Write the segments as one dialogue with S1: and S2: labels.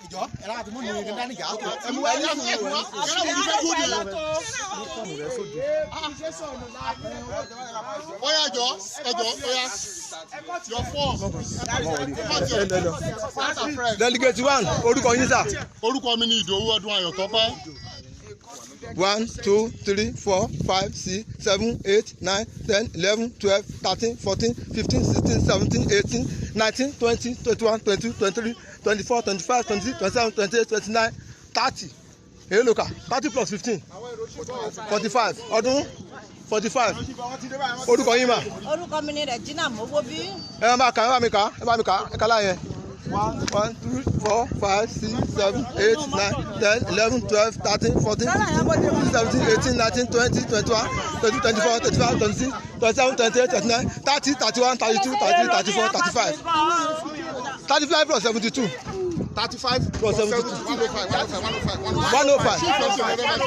S1: ìjọ ẹ̀rọ àti múni ní dání jà ọkọ̀
S2: ẹ̀mú ẹ̀yà fún ẹ̀kú wa ẹ̀rọ òbí fẹ́ kú di. Oya jọ ẹjọ oya your form.
S3: Delegate 1 orúkọ yín sà.
S2: Orúkọ mi ni Ìdòwú Ọdún Ayọ̀tọ́pẹ́.
S3: 1 2 3 4 5 6 7 8 9 10 11 12 13 14 15 16 17 18 19 20 21 22 23 24 25 26 27 28 29 30 èyí ló kà 30 plus 15 45 ọdún 45 orúkọ yín mà.
S4: Orúkọ mi ni Regina Mowobi.
S3: ẹ bá mi kà ẹ kà láyẹn. 1 2 4 5 6 7 8 9 10 11 12 13 14 15 16 17 18 19 20 21 22 24 25 26 27 28 29 30 31 32 33 34 35 35 plus 72.
S2: 35
S3: plus 72. 105.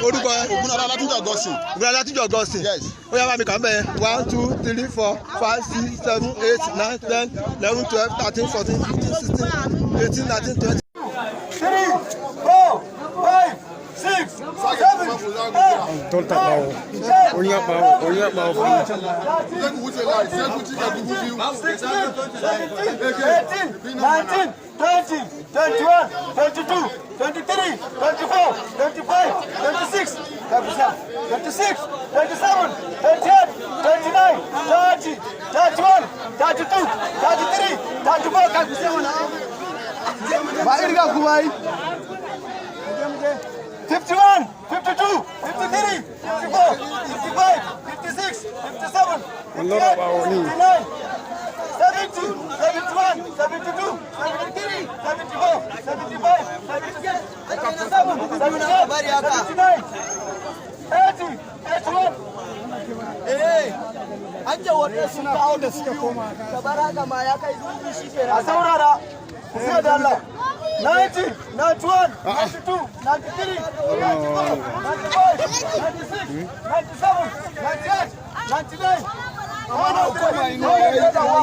S3: orúkọ ẹ.
S2: Ògúnadá Látúnjọ Gọ́sìn.
S3: Ògúnadá Látúnjọ Gọ́sìn.
S2: Yes.
S3: ó yá bá mi kà ń bẹ̀ 1 2 3 4 5 6 7 8 9 10 11 12 13 14 15 16 18 19 20.
S1: 3 4 5 6 7 8
S5: Tolta bawo. Onya bawo fún mi.
S1: 18 19 20 21 22 23 24 25 26 27 27 28 29 30 31 32 33 34 Bairga Kuwai 51 52 53 54 55 56 57
S5: Lora bawo ni.
S1: 59 70 71 72 73 74 75 76 77 79 80 81
S4: An ce wanda sun kawo da suka koma. Kamar haka ma ya kai zuwa shi ke
S1: a saurara sai da Allah 90 91 92 93 94 95 96 97 98 99 amma uku mai ne ya dawo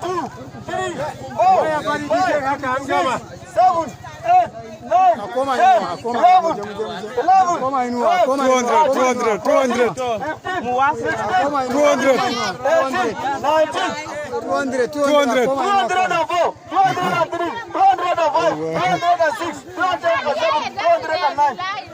S1: 2 3 4 5 6 7 8 9
S5: Akoma
S1: 10
S5: akoma
S1: 11 11
S5: akoma inu akoma 200 200 200 200 200
S1: 204, 203, 205, 206, 207, 209.